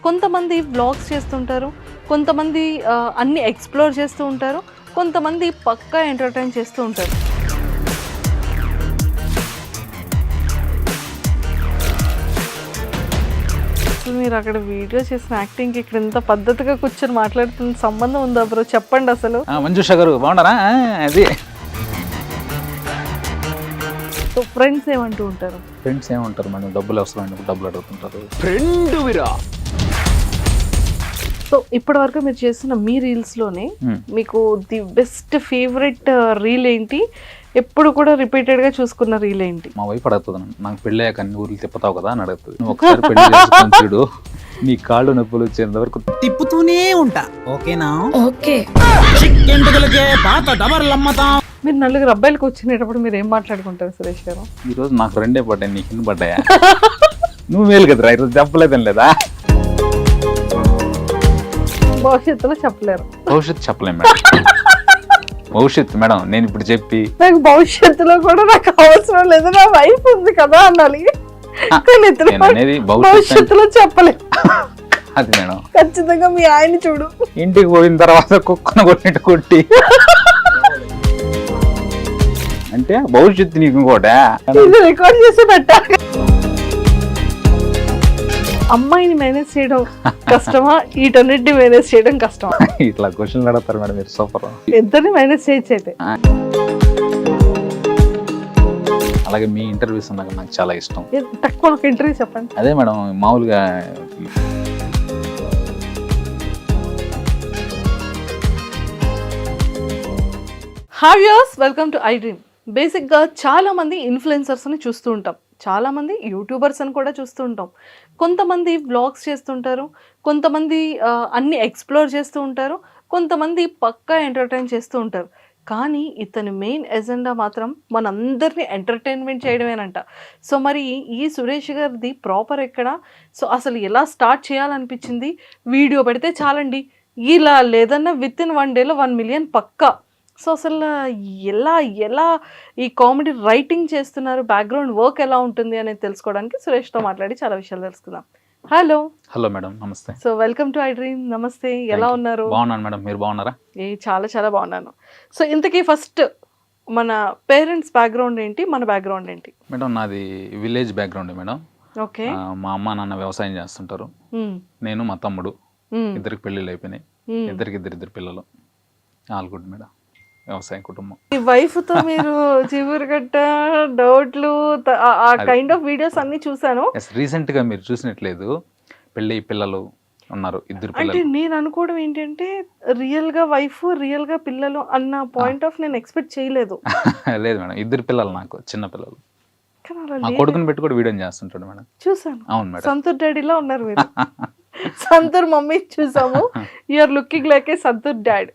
కొంతమంది వ్లాగ్స్ చేస్తుంటారు, కొంతమంది అన్ని ఎక్స్ప్లోర్ చేస్తూ ఉంటారు, కొంతమంది పక్కా ఎంటర్టైన్ చేస్తూ ఉంటారు. మీరు అక్కడ వీడియో చేసిన యాక్టింగ్కి ఇక్కడ ఇంత పద్ధతిగా కూర్చొని మాట్లాడుతున్న సంబంధం ఉందా బ్రో? చెప్పండి అసలు. మంజుష గారు బాగున్నారా? అది సో ఫ్రెండ్స్ ఏమంటూ ఉంటారు? ఫ్రెండ్స్ ఏమంటారు మేడం, డబ్బులు అవసరమైనప్పుడు డబ్బులు అడుగుతుంటారు. ఫ్రెండ్ విరా. సో ఇప్పటి వరకు మీరు చేసిన మీ రీల్స్లోనే మీకు ది బెస్ట్ ఫేవరెట్ రీల్ ఏంటి? ఎప్పుడు కూడా రిపీటెడ్గా చూసుకున్న రీల్ ఏంటి? మా వైఫ్ అడుగుతుంది, నాకు పెళ్ళయ్యాక అన్ని ఊర్లు తిప్పుతావు కదా అని అడుగుతుంది. నువ్వు ఒకసారి పెళ్లి చేసుకొని చూడు, నీ కాళ్ళు నొప్పులు వచ్చేంత వరకు తిప్పుతూనే ఉంటా. ఓకేనా? ఓకే. మీరు నలుగురు అబ్బాయిలకు వచ్చినప్పుడు మీరు ఏం మాట్లాడుకుంటారు సురేష్ గారు? ఈరోజు నాకు రెండే పడ్డాయి, నీకు ఎన్ని పడ్డాయా? నువ్వు మేలు కదరా, ఈరోజు చెప్పలేదని లేదా? భవిష్యత్తులో చెప్పలేరు. భవిష్యత్తు చెప్పలేం మేడం. భవిష్యత్తు మేడం నేను ఇప్పుడు చెప్పి నాకు భవిష్యత్తులో కూడా నాకు అవసరం లేదు, నా వైఫ్ ఉంది కదా అనాలి. అనేది భవిష్యత్తులో చెప్పలేదు. అది మేడం ఖచ్చితంగా మీ ఆయన చూడు, ఇంటికి పోయిన తర్వాత కుక్కను కొట్టినట్టు కొట్టి అంటే భవిష్యత్తు నీకు కూడా రికార్డ్ చేసి పెట్టాలి. అమ్మాయిని మేనేజ్ చేయడం కష్టమా, వీటన్నిటిని మేనేజ్ చేయడం కష్టమా? ఇట్లా క్వశ్చన్లు అడుగుతారు మేడం మీరు. సూపర్. ఇద్దరిని మేనేజ్ చేయొచ్చు అయితే. అలాగే మీ ఇంటర్వ్యూస్ నాకు చాలా ఇష్టం. తక్కువ ఒక ఇంటర్వ్యూ చెప్పండి. అదే మేడం మామూలుగా hi viewers, welcome to I dream. బేసిక్గా చాలామంది ఇన్ఫ్లుయెన్సర్స్ని చూస్తూ ఉంటాం, చాలామంది యూట్యూబర్స్ అని కూడా చూస్తూ ఉంటాం. కొంతమంది వ్లాగ్స్ చేస్తుంటారు, కొంతమంది అన్ని ఎక్స్ప్లోర్ చేస్తూ ఉంటారు, కొంతమంది పక్కా ఎంటర్టైన్ చేస్తూ ఉంటారు. కానీ ఇతని మెయిన్ ఎజెండా మాత్రం మనందరినీ ఎంటర్టైన్మెంట్ చేయడమేనంట. సో మరి ఈ సురేష్ గారిది ప్రాపర్ ఎక్కడ? సో అసలు ఎలా స్టార్ట్ చేయాలనిపించింది? వీడియో పెడితే చాలండి, ఇలా లేదన్నా విత్ ఇన్ 1 డేలో 1 మిలియన్ పక్కా. సో అసలు ఎలా ఈ కామెడీ రైటింగ్ చేస్తున్నారు, బ్యాక్గ్రౌండ్ వర్క్ ఎలా ఉంటుంది అనేది తెలుసుకోవడానికి సురేష్తో మాట్లాడి చాలా విషయాలు తెలుసుకుందాం. హలో. హలో మేడం, నమస్తే. So welcome to I dream. నమస్తే, ఎలా ఉన్నారు? బాగున్నాను మేడం, మీరు బాగున్నారా? చాలా బాగున్నాను. సో ఇంతకీ ఫస్ట్ మన పేరెంట్స్ బ్యాక్గ్రౌండ్ ఏంటి, మన బ్యాక్గ్రౌండ్ ఏంటి? మేడం నాది విలేజ్ బ్యాక్గ్రౌండ్ మేడం. ఓకే. మా అమ్మ నాన్న వ్యవసాయం చేస్తుంటారు, నేను మా తమ్ముడు, ఇద్దరికి పెళ్ళిళ్ళు అయిపోయినాయి, ఇద్దరు పిల్లలు, ఆల్ గుడ్ మేడం. వ్యవసాయ కుటుంబం. ఈ వైఫ్ తో మీరు చిగురుగట్ట డౌట్లు ఆ కైండ్ ఆఫ్ వీడియోస్ అన్ని చూసాను. రీసెంట్ గా మీరు చూసినట్లేదు, పెళ్ళి పిల్లలు ఉన్నారు, ఇద్దరు పిల్లలు. అంటే నేను అనుకోవడం ఏంటంటే రియల్ గా వైఫ్, రియల్ గా పిల్లలు అన్న పాయింట్ ఆఫ్ నేను ఎక్స్పెక్ట్ చేయలేదు. లేదు మేడం, ఇద్దరు పిల్లలు, నాకు చిన్న పిల్లలు. మా కొడుకుని పెట్టి కూడా వీడియో చేస్తుంటాడు మేడం. చూసాను. అవును మేడం. సంతూర్ డాడీలా ఉన్నారు మీరు. సంతూర్ మమ్మీ చూసాము, you're looking like a Santoor dad.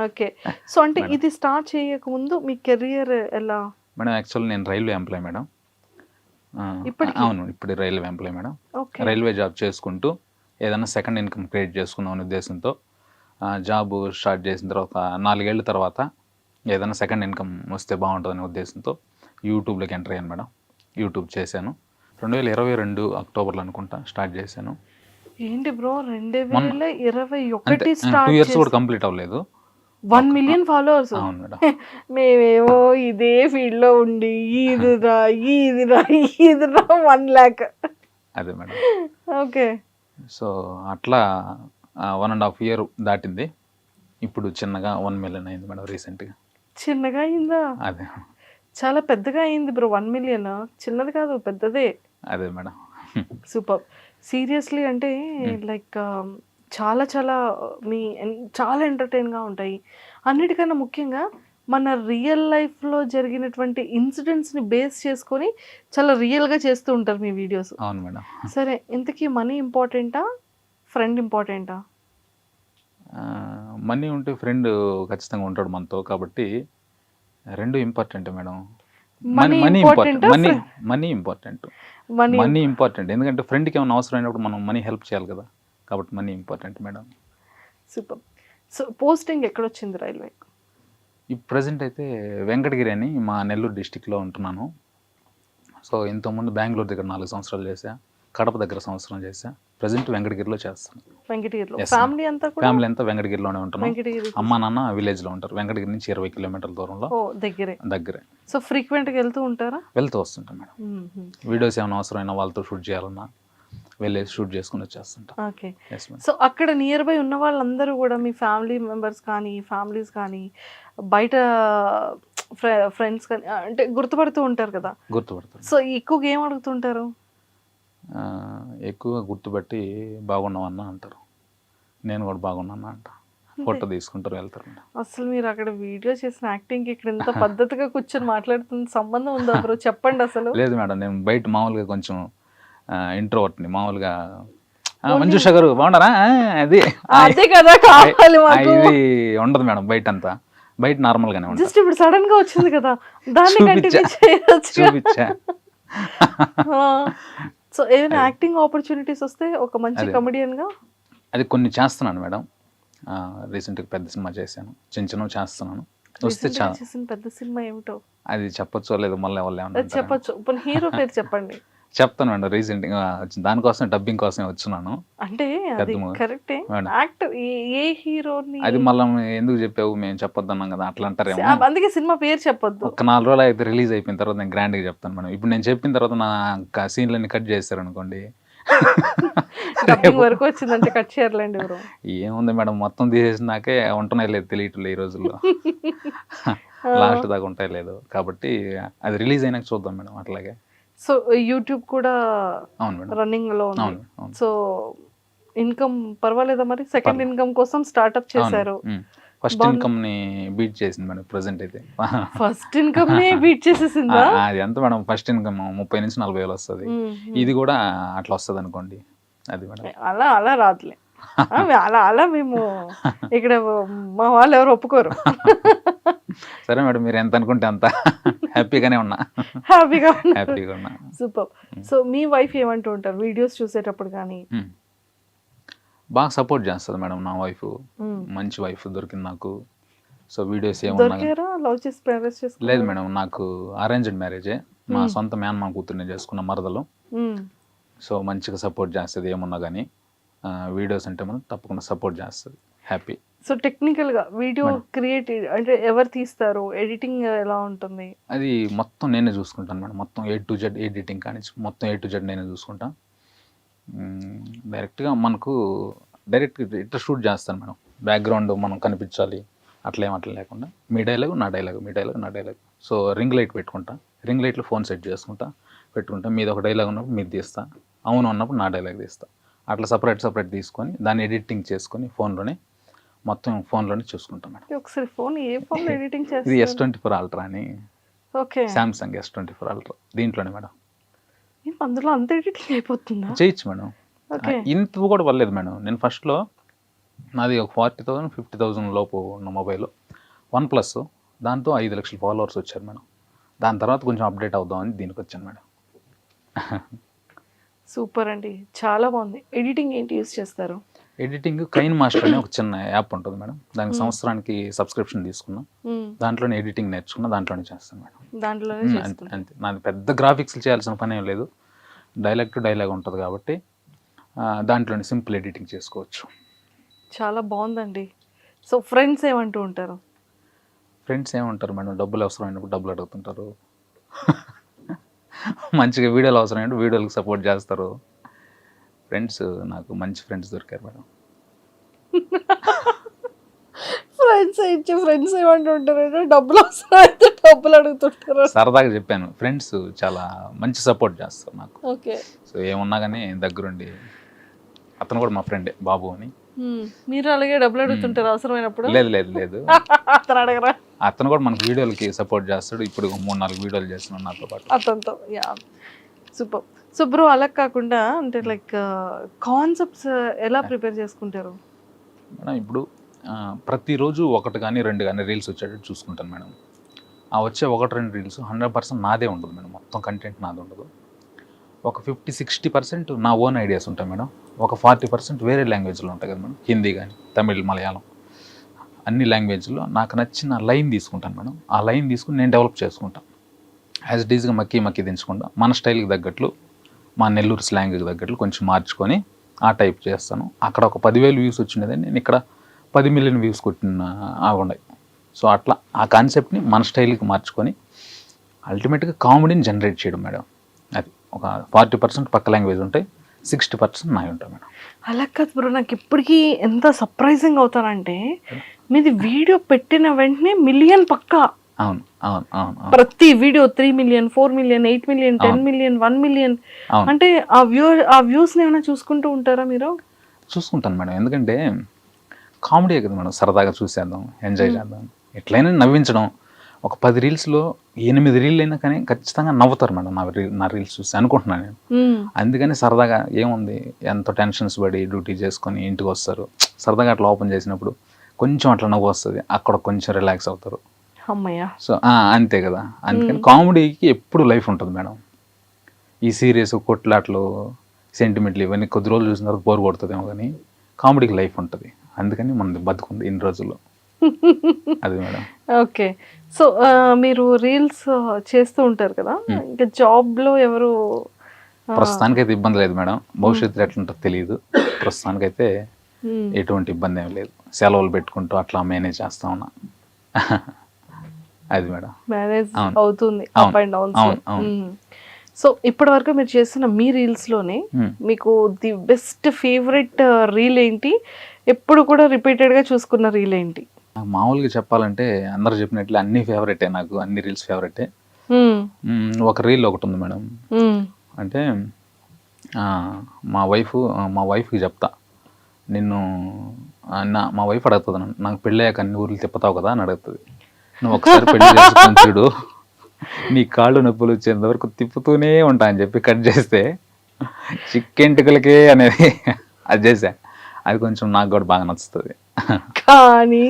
Okay. So అంటే ఇది స్టార్ట్ చేయక ముందు మీ కెరియర్ ఎలా? మేడం యాక్చువల్లీ నేను రైల్వే ఎంప్లాయ్ మేడం. అవును, ఇప్పుడు railway employee madam. Railway job చేసుకుంటూ ఏదైనా సెకండ్ ఇన్కమ్ క్రియేట్ చేసుకుందాం అనే ఉద్దేశంతో జాబ్ స్టార్ట్ చేసిన తర్వాత 4 ఏళ్ళ తర్వాత ఏదైనా సెకండ్ ఇన్కమ్ వస్తే బాగుంటుందనే ఉద్దేశంతో యూట్యూబ్లోకి ఎంటర్ అయ్యాను మేడం. యూట్యూబ్ చేశాను 2022 అక్టోబర్లో అనుకుంటా స్టార్ట్ చేశాను. ఏంటి బ్రో 2021 స్టార్ట్ 2 ఇయర్స్ కూడా కంప్లీట్ అవ్వలేదు, 1 మిలియన్ ఫాలోవర్స్. అవును మేడం. మేమేమో ఇదే ఫీల్డ్ లో ఉండి ఈదిరా 1 lakh. అదే మేడం. ఓకే. సో అట్లా 1.5 year దాటింది, ఇప్పుడు చిన్నగా 1 మిలియన్ అయింది మేడం రీసెంట్గా. చిన్నగా అయిందా? అదే చాలా పెద్దగా అయింది బ్రో. 1 మిలియన్ చిన్నది కాదు, పెద్దదే. అదే మేడం. సూపర్. సీరియస్లీ అంటే లైక్ చాలా చాలా ఎంటర్టైన్గా ఉంటాయి. అన్నిటికన్నా ముఖ్యంగా మన రియల్ లైఫ్లో జరిగినటువంటి ఇన్సిడెంట్స్ని బేస్ చేసుకొని చాలా రియల్గా చేస్తూ ఉంటారు మీ వీడియోస్. అవును మేడం. సరే, ఇంతకీ మనీ ఇంపార్టెంటా, ఫ్రెండ్ ఇంపార్టెంటా? మనీ ఉంటే ఫ్రెండ్ ఖచ్చితంగా ఉంటాడు మనతో, కాబట్టి రెండు ఇంపార్టెంట్ మేడం. మనీ ఇంపార్టెంట్ ఎందుకంటే ఫ్రెండ్కి ఏమైనా అవసరం అయినప్పుడు మనం మనీ హెల్ప్ చేయాలి కదా, కాబట్టి money important madam. Super. So posting ఎక్కడొచ్చింది రైల్వే? ఈ ప్రజెంట్ అయితే వెంకటగిరి అని మా నెల్లూరు డిస్టిక్లో ఉంటున్నాను. సో ఇంతకుముందు బెంగళూరు దగ్గర 4 సంవత్సరాలు చేశా, కడప దగ్గర సంవత్సరం చేశా, ప్రజెంట్ వెంకటగిరిలో చేస్తాను. వెంకటగిరిలో Yes, ఫ్యామిలీ అంతా కూడా ఫ్యామిలీ అంతా వెంకటగిరిలోనే ఉంటున్నాం. వెంకటగిరి. అమ్మ నాన్న విలేజ్లో ఉంటారు, వెంకటగిరి నుంచి 20 కిలోమీటర్ల దూరంలో ఓ దగ్గరే. దగ్గరే. సో ఫ్రీక్వెంట్గా వెళ్తూ ఉంటారా? వెళ్తూ వస్తుంటాం మేడం. వీడియోస్ ఏమైనా అవసరమైన వాళ్ళతో షూట్ చేయాలన్నా వెళ్ళేసి షూట్ చేసుకుని వచ్చేస్తుంటాం. ఓకే. Yes madam. సో అక్కడ నియర్ బై ఉన్న వాళ్ళందరూ కూడా మీ ఫ్యామిలీ మెంబర్స్ కానీ ఫ్యామిలీస్ కానీ బయట ఫ్రెండ్స్ కానీ అంటే గుర్తుపడుతూ ఉంటారు కదా, గుర్తుపడతారు. సో ఎక్కువగా ఏం అడుగుతుంటారు? ఎక్కువగా గుర్తుపట్టి బాగున్నావన్నా అంటారు, నేను కూడా బాగున్నాను అంట, ఫోటో తీసుకుంటారు, వెళ్తారు మేడం. అసలు మీరు అక్కడ వీడియో చేసిన యాక్టింగ్కి ఇక్కడ ఇంత పద్ధతిగా కూర్చొని మాట్లాడుతున్న సంబంధం ఉందా బ్రో? చెప్పండి అసలు. లేదు మేడం, నేను బయట మామూలుగా కొంచెం ఇంట్రోవర్ట్ని, మామూలుగా మంజుష గారు బాగున్నారా అది అదే కదా కావాలి మాకు. ఇది ఉండదు మేడం బయట అంతా, బయట నార్మల్ గానే ఉంటుంది. జస్ట్ ఇప్పుడు సడన్ గా వచ్చింది కదా, దాన్ని కంటిన్యూ చేయొచ్చు. చూపించా. సో ఏమైనా యాక్టింగ్ ఆపర్చునిటీస్ వస్తే ఒక మంచి కమెడియన్ గా అది కొన్ని చేస్తున్నాను మేడం. రీసెంట్గా పెద్ద సినిమా చేశాను, చిన్న చిన్నవి చేస్తున్నాను. వస్తే చాలా చేసిన పెద్ద సినిమా ఏమిటో అది చెప్పొచ్చో లేదు, మళ్ళీ వాళ్ళు ఏమన్నా చెప్పొచ్చు. ఇప్పుడు హీరో పేరు చెప్పండి. చెప్తాను మేడం. రీసెంట్గా దానికోసం డబ్బింగ్ కోసమే వచ్చినాను. అంటే అది కరెక్టే. యాక్టర్ ఏ హీరోని అది మళ్ళీ ఎందుకు చెప్పావు, మేము చెప్పొద్దు అన్నాం కదా అట్లా అంటారేమో, అందుకే సినిమా పేరు చెప్పొద్దు. ఒక 4 రోజులు అయితే రిలీజ్ అయిపోయిన తర్వాత నేను గ్రాండ్గా చెప్తాను మేడం. ఇప్పుడు నేను చెప్పిన తర్వాత నా సీన్లన్నీ కట్ చేస్తారు అనుకోండి, డబ్బింగ్ వరకు వచ్చిందంటే కట్ చేయర్లేండి ఎవరు. ఏముంది మేడం, మొత్తం తీసేసినాకే ఉంటున్నాయి లేదు తెలియట్లేదు ఈ రోజుల్లో, లాస్ట్ దాకా ఉంటాయి లేదు. కాబట్టి అది రిలీజ్ అయినాక చూద్దాం మేడం. అట్లాగే సో యూట్యూబ్ కూడా అవును మేడం, రన్నింగ్ లో ఉంది. అవును అవును. సో ఇన్కమ్ పర్వాలేదా మరి? సెకండ్ ఇన్కమ్ కోసం స్టార్ట్అప్ చేశారు. ఫస్ట్ ఇన్కమ్ ని బీట్ చేసింది మేడం ప్రెసెంట్ అయితే. ఫస్ట్ ఇన్కమ్ ని బీట్ చేసేసిందా? అది ఎంత మేడం, ఫస్ట్ ఇన్కమ్ 30 నుంచి 40 వేలు వస్తుంది. ఇది కూడా అట్లా వస్తుంది అనుకోండి. అది మేడం అలా అలా రాదులే, అలా అలా మేము ఇక్కడ మా వాళ్ళు ఎవరు ఒప్పుకోరు. సరే మేడం, మీరు ఎంత అనుకుంటే అంత హ్యాపీగానే ఉన్నా. హ్యాపీగా ఉన్నా. సూపర్. సో మీ వైఫ్ ఏమంటూ ఉంటారు వీడియోస్ చూసేటప్పుడు కానీ? బాగా సపోర్ట్ చేస్తుంది మేడం నా వైఫ్. మంచి వైఫ్ దొరికింది నాకు. సో వీడియోస్ ఏమన్నా లవ్ చేసి మ్యారేజ్ చేసుకున్నారా? లేదు మేడం, నాకు అరేంజ్డ్ మ్యారేజే. మా సొంత మేనమామ కూతుర్ని చేసుకున్న మరదలు. సో మంచిగా సపోర్ట్ చేస్తుంది ఏమున్నా కానీ. వీడియోస్ అంటే మనం తప్పకుండా సపోర్ట్ చేస్తుంది. హ్యాపీ. సో టెక్నికల్ గా వీడియో క్రియేట్ అంటే ఎవరు తీస్తారు, ఎడిటింగ్ ఎలా ఉంటుంది? అది మొత్తం నేనే చూసుకుంటాను మేడం. మొత్తం A to Z ఎడిటింగ్ కానీ మొత్తం A to Z నేనే చూసుకుంటాను. డైరెక్ట్గా మనకు ఇట్లా షూట్ చేస్తాను మేడం. బ్యాక్గ్రౌండ్ మనం కనిపించాలి అట్లా లేకుండా మీ డైలాగ్ నా డైలాగ్, మీ డైలాగ్ నా డైలాగ్. సో రింగ్ లైట్ పెట్టుకుంటా, రింగ్ లైట్లో ఫోన్ సెట్ చేసుకుంటా పెట్టుకుంటా. మీది ఒక డైలాగ్ ఉన్నప్పుడు మీరు తీస్తా, అవును అన్నప్పుడు నా డైలాగ్ తీస్తా. అట్లా సపరేట్ తీసుకొని దాన్ని ఎడిటింగ్ చేసుకొని మొత్తం ఫోన్లోనే చూసుకుంటాం మేడం. ఒకసారి ఫోన్ ఏ ఫోన్లో ఎడిటింగ్ చేస్తారు? ఇది S24 Ultra అని. ఓకే. సామ్సంగ్ S24 Ultra దీంట్లోనే మేడం. అందులో అంత ఎడిటింగ్ అయిపోతుందా? చేయొచ్చు మేడం. ఇంత కూడా పర్లేదు మేడం. నేను ఫస్ట్లో నాది ఒక 40,000 50,000 లోపు ఉన్న మొబైల్ OnePlus. దాంతో 5 లక్షల ఫాలోవర్స్ వచ్చారు మేడం. దాని తర్వాత కొంచెం అప్డేట్ అవుదామని దీనికి వచ్చాను మేడం. సూపర్ అండి, చాలా బాగుంది. ఎడిటింగ్ ఏంటి యూస్ చేస్తారు? ఎడిటింగ్ కైన్ మాస్టర్ అనే ఒక చిన్న యాప్ ఉంటుంది మేడం. దానికి సంవత్సరానికి సబ్స్క్రిప్షన్ తీసుకున్నా. దాంట్లోనే ఎడిటింగ్ నేర్చుకున్నా, దాంట్లోనే చేస్తాను మేడం. దాంట్లోనే అంతే. నాది పెద్ద గ్రాఫిక్స్ చేయాల్సిన పని ఏం లేదు. డైలాగ్ టు డైలాగ్ ఉంటుంది కాబట్టి దాంట్లోనే సింపుల్ ఎడిటింగ్ చేసుకోవచ్చు. చాలా బాగుందండి. సో ఫ్రెండ్స్ ఏమంటూ ఉంటారు? ఫ్రెండ్స్ ఏమంటారు మేడం, డబ్బులు అవసరమైనప్పుడు డబ్బులు అడుగుతుంటారు. మంచిగా వీడియోలు అవసరమైనప్పుడు వీడియోలకు సపోర్ట్ చేస్తారు. ఫ్రెండ్స్ నాకు మంచి ఫ్రెండ్స్ దొరికారు మేడం. ఫ్రెండ్స్ ఏమంటూ ఉంటారు, డబ్బులు అవసరం అయితే డబ్బులు అడుగుతుంటారు. సరదాగా చెప్పాను, ఫ్రెండ్స్ చాలా మంచి సపోర్ట్ చేస్తారు నాకు. ఓకే. సో ఏమున్నా కానీ దగ్గరుండి, అతను కూడా మా ఫ్రెండే బాబు అని. మీరు అలాగే డబ్బులు అడుగుతుంటారు అవసరమైనప్పుడు? లేదు అతను అడగరా? అతను కూడా మనకి వీడియోలకి సపోర్ట్ చేస్తాడు. ఇప్పుడు 3-4 వీడియోలు చేస్తున్నాడు నాతో పాటు. అతనితో. Yeah, super. సో బ్రో అలా కాకుండా అంటే లైక్ కాన్సెప్ట్స్ ఎలా ప్రిపేర్ చేసుకుంటారు మేడం? ఇప్పుడు ప్రతిరోజు 1 కానీ 2 కానీ రీల్స్ వచ్చేటట్టు చూసుకుంటాను మేడం. ఆ వచ్చే 1-2 రీల్స్ 100% నాదే ఉండదు మేడం. మొత్తం కంటెంట్ నాది ఉండదు. ఒక 50-60% నా ఓన్ ఐడియాస్ ఉంటాయి మేడం. ఒక 40% వేరే లాంగ్వేజ్లో ఉంటాయి కదా మేడం. హిందీ కానీ, తమిళ్, మలయాళం అన్ని లాంగ్వేజ్లో నాకు నచ్చిన లైన్ తీసుకుంటాను మేడం. ఆ లైన్ తీసుకుని నేను డెవలప్ చేసుకుంటాను. యాజ్ ఇట్ ఈజ్గా మక్కి దించకుండా మన స్టైల్కి తగ్గట్లు మా నెల్లూరు స్లాంగ్కి తగ్గట్లు కొంచెం మార్చుకొని ఆ టైప్ చేస్తాను. అక్కడ ఒక 10,000 వ్యూస్ వచ్చినదని నేను ఇక్కడ 10 మిలియన్ వ్యూస్ కొట్టిన ఉన్నాయి. సో అట్లా ఆ కాన్సెప్ట్ని మన స్టైల్కి మార్చుకొని అల్టిమేట్గా కామెడీని జనరేట్ చేయడం మేడం. అది ఒక 40% పక్క లాంగ్వేజ్ ఉంటాయి, 60% నావి ఉంటాయి మేడం. అలా కాదు బ్రో, నాకు ఇప్పటికీ ఎంత సర్ప్రైజింగ్ అవుతానంటే మీది వీడియో పెట్టిన వెంటనే మిలియన్ పక్కా. అవును అవును అవును అవును. ప్రతి video 3 million, 4 million, 8 million, 10 million, 1 million. అంటే ఆ వ్యూస్ని ఏమైనా చూసుకుంటూ ఉంటారా మీరు? చూసుకుంటాను మేడం, ఎందుకంటే కామెడీ కదా మేడం, సరదాగా చూసేద్దాం, ఎంజాయ్ చేద్దాం, ఎట్లయినా నవ్వించడం. ఒక 10 రీల్స్లో 8 రీల్ అయినా కానీ ఖచ్చితంగా నవ్వుతారు మేడం నా రీల్స్ చూసి అనుకుంటున్నాను నేను. అందుకని సరదాగా ఏముంది, ఎంతో టెన్షన్స్ పడి డ్యూటీ చేసుకొని ఇంటికి వస్తారు, సరదాగా అట్లా ఓపెన్ చేసినప్పుడు కొంచెం అట్లా నవ్వు వస్తుంది, అక్కడ కొంచెం రిలాక్స్ అవుతారు. అమ్మయ్య. సో అంతే కదా, అందుకని కామెడీకి ఎప్పుడు లైఫ్ ఉంటుంది మేడం. ఈ సీరియస్ కొట్లాట్లు సెంటిమెంట్లు ఇవన్నీ కొద్ది రోజులు చూసిన తర్వాత బోర్ కొడుతుందేమో, కానీ కామెడీకి లైఫ్ ఉంటుంది. అందుకని మనది బతుకుంది ఇన్ని రోజుల్లో. అది మేడం. ఓకే. సో మీరు రీల్స్ చేస్తూ ఉంటారు కదా, ఇంకా జాబ్లో ఎవరు? ప్రస్తుతానికైతే ఇబ్బంది లేదు మేడం, భవిష్యత్తులో ఎట్లుంటుందో తెలియదు. ప్రస్తుతానికైతే ఎటువంటి ఇబ్బంది ఏం లేదు, సెలవులు పెట్టుకుంటూ అట్లా మేనేజ్ చేస్తా ఉన్నా. అది మేడం, మేనేజ్ అవుతుంది అప్ అండ్ డౌన్స్. సో ఇప్పటి వరకు మీరు చేసిన మీ రీల్స్లోనే మీకు ది బెస్ట్ ఫేవరెట్ రీల్ ఏంటి? ఎప్పుడు కూడా రిపీటెడ్గా చూసుకున్న రీల్ ఏంటి? మామూలుగా చెప్పాలంటే అందరు చెప్పినట్లు అన్ని ఫేవరెటే, నాకు అన్ని రీల్స్ ఫేవరెటే. ఒక రీల్ ఒకటి ఉంది మేడం, అంటే మా వైఫ్కి చెప్తా, నిన్ను మా వైఫ్ అడుగుతుంది నన్ను, నాకు పెళ్ళయ్యాక అన్ని ఊర్లు తిప్పుతావు కదా అని అడుగుతుంది. నువ్వు ఒకసారి పెళ్లి చేసుకుని చూడు, నీ కాళ్ళు నొప్పులు వచ్చేంత వరకు తిప్పుతూనే ఉంటా అని చెప్పి కట్ చేస్తే చిక్కెంటుకలకే అనేది అది చేసా. అది కొంచెం నాకు కూడా బాగా నచ్చుతుంది. కానీ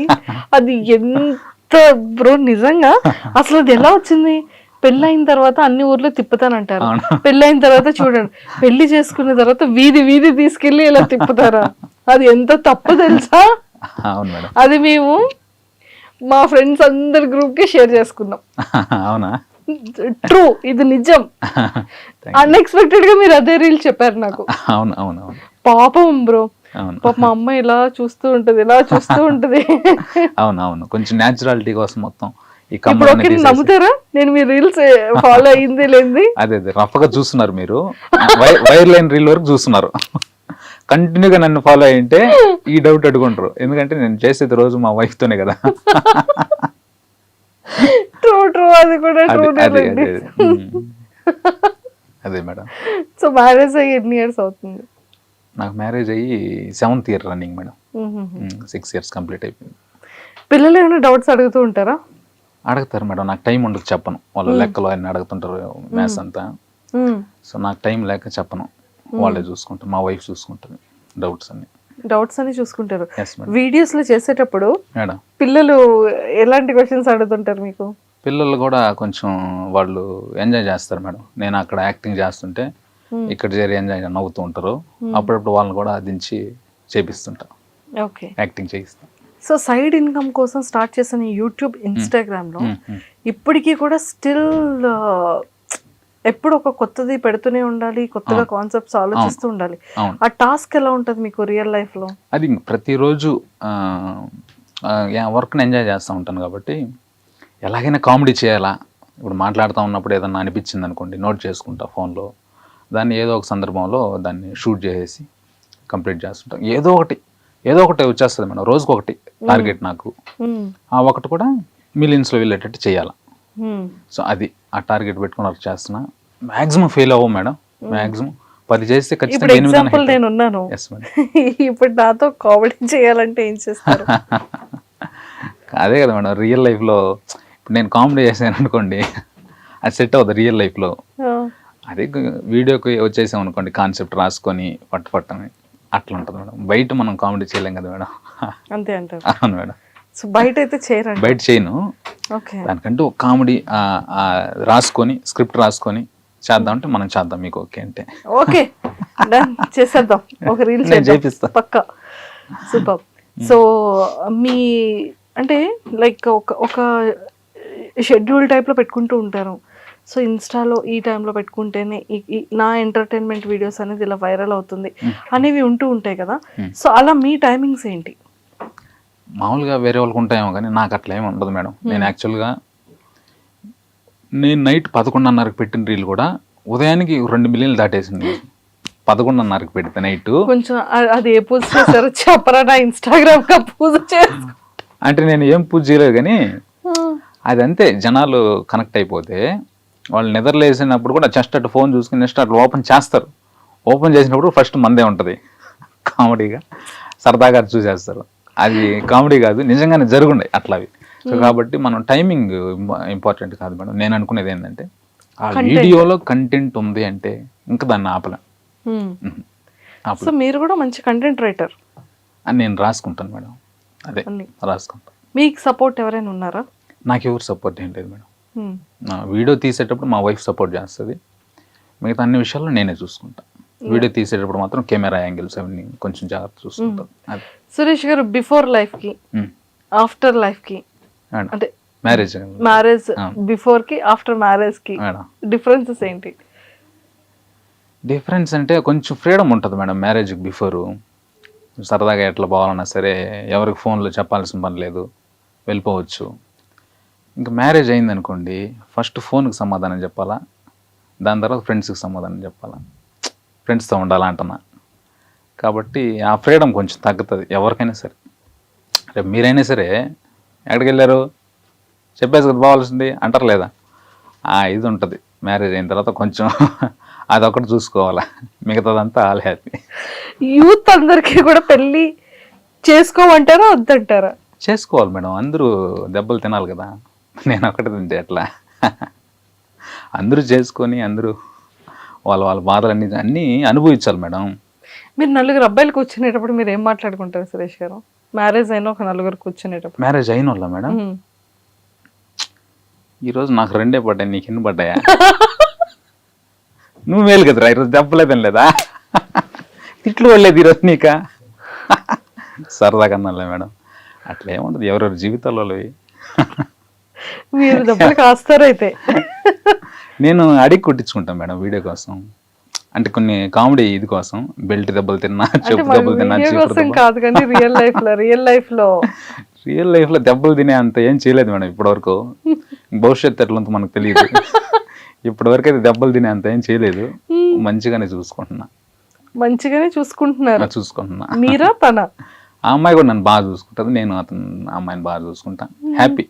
అది ఎంత బ్రో నిజంగా అసలు అది ఎలా వచ్చింది? పెళ్ళైన తర్వాత అన్ని ఊర్లో తిప్పుతానంటారు, పెళ్ళైన తర్వాత చూడండి పెళ్లి చేసుకున్న తర్వాత వీధి వీధి తీసుకెళ్లి ఇలా తిప్పుతారా? అది ఎంత తప్పు తెలుసా? అవును మేడం. అది మేము మా ఫ్రెండ్స్ అందరి గ్రూప్ కి షేర్ చేసుకున్నాం. అవునా? ట్రూ, ఇది నిజం. అన్ఎక్స్పెక్టెడ్ గా మీరు అదే రీల్ చెప్పారు నాకు. అవును అవును అవును. పాపం బ్రో, పాప మా అమ్మ ఇలా చూస్తూ ఉంటది, ఇలా చూస్తూ ఉంటది. అవును అవును, కొంచెం న్యాచురాలిటీ కోసం మొత్తం ఈ ఇప్పుడు ఓకే నమ్ముతారా నేను మీ రీల్స్ ఫాలో అయింది లేంది? అదే రఫ్ గా చూస్తున్నారు మీరు, వైర్ లైన్ రీల్ వరకు చూస్తున్నారు. కంటిన్యూగా నన్ను ఫాలో అయ్యింటే ఈ డౌట్ అడుగుంటారు, ఎందుకంటే నేను చేసేది రోజు మా వైఫ్ తోనే కదా. ట్రూ, అది కూడా ట్రూ. అదే మేడం. సో మ్యారేజ్ అయ్యి ఎన్ని ఇయర్స్ అవుతుంది? నాకు మ్యారేజ్ అయ్యి 7th year running madam. 6 years complete అయిపోయింది. పిల్లలు ఏమైనా డౌట్స్ అడుగుతూ ఉంటారా? అడుగుతారు మేడం, నాకు టైం ఉండదు చెప్పను. వాళ్ళు లెక్కలు అన్నీ అడుగుతుంటారు, మ్యాథ్స్ అంతా. సో నాకు టైం లేక చెప్పను, వాళ్ళే చూసుకుంటారు, మా వైఫ్ చూసుకుంటుంది డౌట్స్ అన్ని చూసుకుంటారు. వీడియోస్ లో చేసేటప్పుడు మేడం పిల్లలు ఎలాంటి క్వశ్చన్స్ అడుగుతుంటారు మీకు? పిల్లలు కూడా కొంచెం వాళ్ళు ఎంజాయ్ చేస్తారు మేడం. నేను అక్కడ యాక్టింగ్ చేస్తుంటే ఇక్కడ చేరి ఎంజాయ్ నవ్వుతూ ఉంటారు. అప్పుడప్పుడు వాళ్ళని కూడా దించి చేపిస్తుంటా, యాక్టింగ్ చేయిస్తా. సో సైడ్ ఇన్కమ్ కోసం స్టార్ట్ చేసిన యూట్యూబ్, ఇన్స్టాగ్రామ్ లో ఇప్పటికీ కూడా స్టిల్ ఎప్పుడు ఒక కొత్తది పెడుతూనే ఉండాలి, కొత్తగా కాన్సెప్ట్స్ ఆలోచిస్తూ ఉండాలి. ఆ టాస్క్ ఎలా ఉంటుంది మీకు రియల్ లైఫ్ లో? అది ప్రతిరోజు వర్క్ని ఎంజాయ్ చేస్తూ ఉంటాను కాబట్టి ఎలాగైనా కామెడీ చేయాలా. ఇప్పుడు మాట్లాడుతూ ఉన్నప్పుడు ఏదన్నా అనిపించింది అనుకోండి, నోట్ చేసుకుంటా ఫోన్లో, దాన్ని ఏదో ఒక సందర్భంలో దాన్ని షూట్ చేసేసి కంప్లీట్ చేస్తుంటాం. ఏదో ఒకటి వచ్చేస్తుంది మేడం, రోజుకి ఒకటి టార్గెట్ నాకు. ఆ ఒకటి కూడా మిలియన్స్లో వెళ్ళేటట్టు చేయాలి. సో అది ఆ టార్గెట్ పెట్టుకుని వర్క్ చేస్తున్నా. మ్యాక్సిమం ఫెయిల్ అవ్వం మేడం, మ్యాక్సిమం 10 చేస్తే ఖచ్చితంగా. ఎగ్జాంపుల్ నేను ఉన్నాను, ఇప్పుడు నాతో కామెడీ చేయాలంటే ఏం చేస్తారు? అదే కదా మేడం, రియల్ లైఫ్లో ఇప్పుడు నేను కామెడీ చేసాను అనుకోండి, అది సెట్ అవుతుంది రియల్ లైఫ్లో. అదే వీడియోకి వచ్చేసాం అనుకోండి, కాన్సెప్ట్ రాసుకొని పట్టని అట్లా ఉంటుంది మేడం. బయట మనం కామెడీ చేయలేం కదా మేడం. అంతే అంటారు? అవును మేడం. సో బయట అయితే చేయరండి? బయట చేయను, దానికంటూ కామెడీ రాసుకొని స్క్రిప్ట్ రాసుకొని చేద్దామంటే మనం చేద్దాం, మీకు ఓకే అంటే ఓకే చేసేద్దాం, ఒక రీల్ చేపిస్తా పక్కా. సూపర్. సో మీ అంటే లైక్ ఒక షెడ్యూల్ టైప్లో పెట్టుకుంటూ ఉంటారు. సో ఇన్స్టాలో ఈ టైంలో పెట్టుకుంటేనే నా ఎంటర్టైన్మెంట్ వీడియోస్ అనేది ఇలా వైరల్ అవుతుంది అనేవి ఉంటూ ఉంటాయి కదా. సో అలా మీ టైమింగ్స్ ఏంటి? మామూలుగా వేరే వాళ్ళకి ఉంటాయేమో కానీ నాకు అట్లా ఏమి ఉండదు మేడం. నేను యాక్చువల్గా నేను నైట్ 11:30కి పెట్టిన రీల్ కూడా ఉదయానికి 2 మిలియన్లు దాటేసింది. 11:30కి పెడితే నైట్. కొంచెం అది ఏ పూజ చేశారో చెప్పరా, నా ఇన్స్టాగ్రామ్ గా పూజ చేసి. అంటే నేను ఏం పూజ చేయలేదు కానీ అది అంతే, జనాలు కనెక్ట్ అయిపోతే వాళ్ళు నిద్రలేసినప్పుడు కూడా జస్ట్ అటు ఫోన్ చూసుకుని నెక్స్ట్ అట్లా ఓపెన్ చేస్తారు. ఓపెన్ చేసినప్పుడు ఫస్ట్ మందే ఉంటుంది, కామెడీగా సరదాగా చూసేస్తారు. అది కామెడీ కాదు, నిజంగానే జరుగుండే అట్లావి. సో కాబట్టి మనం టైమింగ్ ఇంపార్టెంట్ కాదు మేడం. నేను అనుకునేది ఏంటంటే ఆ వీడియోలో కంటెంట్ ఉంది అంటే ఇంకా దాన్ని ఆపలేం. సో మీరు కూడా మంచి కంటెంట్ రైటర్ అని నేను రాసుకుంటాను మేడం. అదే రాసుకుంటాను. మీకు సపోర్ట్ ఎవరైనా ఉన్నారా? నాకు ఎవరు సపోర్ట్ ఏం లేదు మేడం. నా వీడియో తీసేటప్పుడు మా వైఫ్ సపోర్ట్ చేస్తుంది, మిగతా అన్ని విషయాల్లో నేనే చూసుకుంటాను. వీడియో తీసేటప్పుడు మాత్రం కెమెరా యాంగిల్స్ అవన్నీ కొంచెం జాగ్రత్త చూసుకుంటాను. సురేష్ గారు, బిఫోర్ లైఫ్ కి ఆఫ్టర్ లైఫ్ కి అంటే మ్యారేజ్ బిఫోర్ కి ఆఫ్టర్ మ్యారేజ్ కి డిఫరెన్సెస్ ఏంటి? డిఫరెన్స్ అంటే కొంచెం ఫ్రీడమ్ ఉంటుంది మేడం. మ్యారేజ్కి బిఫోరు సరదాగా ఎట్లా పోవాలన్నా సరే ఎవరికి ఫోన్లో చెప్పాల్సిన పని లేదు, వెళ్ళిపోవచ్చు. ఇంకా మ్యారేజ్ అయింది అనుకోండి, ఫస్ట్ ఫోన్కి సమాధానం చెప్పాలా, దాని తర్వాత ఫ్రెండ్స్కి సమాధానం చెప్పాలా, ఫ్రెండ్స్తో ఉండాలా అంటున్నా. కాబట్టి ఆ ఫ్రీడమ్ కొంచెం తగ్గుతుంది ఎవరికైనా సరే. రేపు మీరైనా సరే ఎక్కడికి వెళ్ళారు చెప్పేసి కదా పోవాల్సింది అంటారు లేదా, ఇది ఉంటుంది. మ్యారేజ్ అయిన తర్వాత కొంచెం అదొకటి చూసుకోవాలా, మిగతాదంతా ఆల్ హ్యాపీ. యూత్ అందరికీ కూడా పెళ్ళి చేసుకోమంటారా వద్దంటారా? చేసుకోవాలి మేడం, అందరూ దెబ్బలు తినాలి కదా. నేను ఒకటి తింటే ఎట్లా, అందరూ చేసుకొని అందరూ వాళ్ళ బాధలన్నీ అన్నీ అనుభవించాలి మేడం. మీరు 4 అబ్బాయిలు కూర్చునేటప్పుడు మీరు ఏం మాట్లాడుకుంటారు సురేష్ గారు? మ్యారేజ్ అయిన ఒక 4 కూర్చునేటప్పుడు. మ్యారేజ్ అయిన వాళ్ళ మేడం, ఈరోజు నాకు 2 పడ్డాయి, నీకు ఎన్ని పడ్డాయా? నువ్వు మేలు కదరా, ఈరోజు దెబ్బలేదని లేదా, తిట్లు పడలేదు ఈరోజు నీక, సరదాగా అన్నాలే మేడం. అట్లా ఏముండదు, ఎవరెవరి జీవితాల్లో మీరు దెబ్బలు కాస్తారైతే. నేను అడిగి కొట్టించుకుంటాను మేడం వీడియో కోసం, అంటే కొన్ని కామెడీ ఇది కోసం. బెల్ట్ దెబ్బలు తిన్నా, చెప్పు దెబ్బలు తిన్నా, కాదు కానీ రియల్ లైఫ్ లో దెబ్బలు తినే అంత ఏం చేయలేదు మేడం ఇప్పటి వరకు. భవిష్యత్తు ఎట్లంత మనకు తెలియదు. ఇప్పటి వరకు అయితే దెబ్బలు తినే అంత ఏం చేయలేదు, మంచిగానే చూసుకుంటున్నా. మంచిగానే చూసుకుంటున్నా. మీరా తన? ఆ అమ్మాయి కూడా నన్ను బాగా చూసుకుంటుంది, నేను అమ్మాయిని బాగా చూసుకుంటా.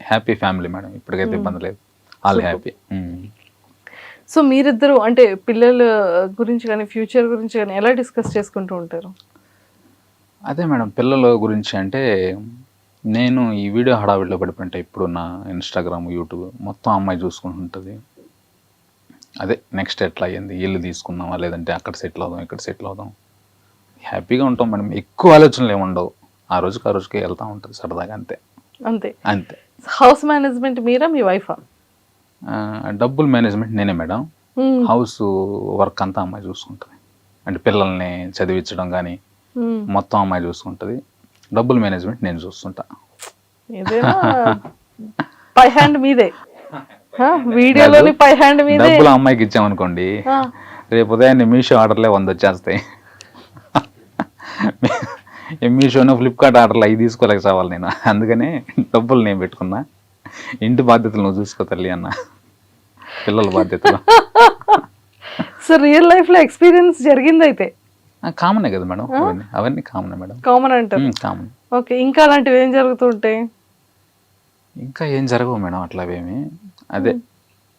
హ్యాపీ ఫ్యామిలీ మేడం, ఇప్పటికైతే ఇబ్బంది లేదు, ఆల్ హ్యాపీ. సో మీరిద్దరు అంటే పిల్లల గురించి కానీ ఫ్యూచర్ గురించి కానీ ఎలా డిస్కస్ చేసుకుంటూ ఉంటారు? అదే మేడం, పిల్లల గురించి అంటే నేను ఈ వీడియో హడావిడిలో పడిపోయింటే ఇప్పుడు నా ఇన్స్టాగ్రామ్, యూట్యూబ్ మొత్తం అమ్మాయి చూసుకుంటుంటుంది. అదే నెక్స్ట్ ఎట్లా అయ్యింది, ఇల్లు తీసుకుందామా లేదంటే అక్కడ సెటిల్ అవుదాం, ఇక్కడ సెటిల్ అవుదాం, హ్యాపీగా ఉంటాం మేడం. ఎక్కువ ఆలోచనలు ఏమి ఉండవు, ఆ రోజుకి వెళ్తూ ఉంటుంది సరదాగా, అంతే అంతే. హౌస్ మేనేజ్మెంట్ మీరా మీ వైఫా? డబ్బుల్ మేనేజ్మెంట్ నేనే మేడం. హౌస్ వర్క్ అంతా అమ్మాయి చూసుకుంటుంది, అంటే పిల్లల్ని చదివించడం కానీ మొత్తం అమ్మాయి చూసుకుంటుంది. డబ్బుల్ మేనేజ్మెంట్ నేను చూస్తుంటా. పై హ్యాండ్ మీదే, వీడియోలోని పై హ్యాండ్ మీదే. డబ్బులు అమ్మాయికి ఇచ్చామనుకోండి, రేపు ఉదయాన్నే మీషో ఆర్డర్లే 100 వచ్చేస్తాయి. మీషోనో ఫ్లిప్కార్ట్ ఆర్డర్లు అవి తీసుకోలేక చావాలి నేను. అందుకనే డబ్బులు నేను పెట్టుకున్నా. ఇంటి బాధ్యతలు నువ్వు చూసుకో తల్లి అన్న, పిల్లల బాధ్యతలు. సో రియల్ లైఫ్ లో ఎక్స్పీరియన్స్ జరిగింది అయితే? కామనే కదా మేడం, అవన్నీ కామనే మేడం. కామన్ అంటారు? కామన్. ఓకే, ఇంకా అలాంటివి ఏం జరుగుతుంటాయి? ఇంకా ఏం జరగవు మేడం అట్లావేమి. అదే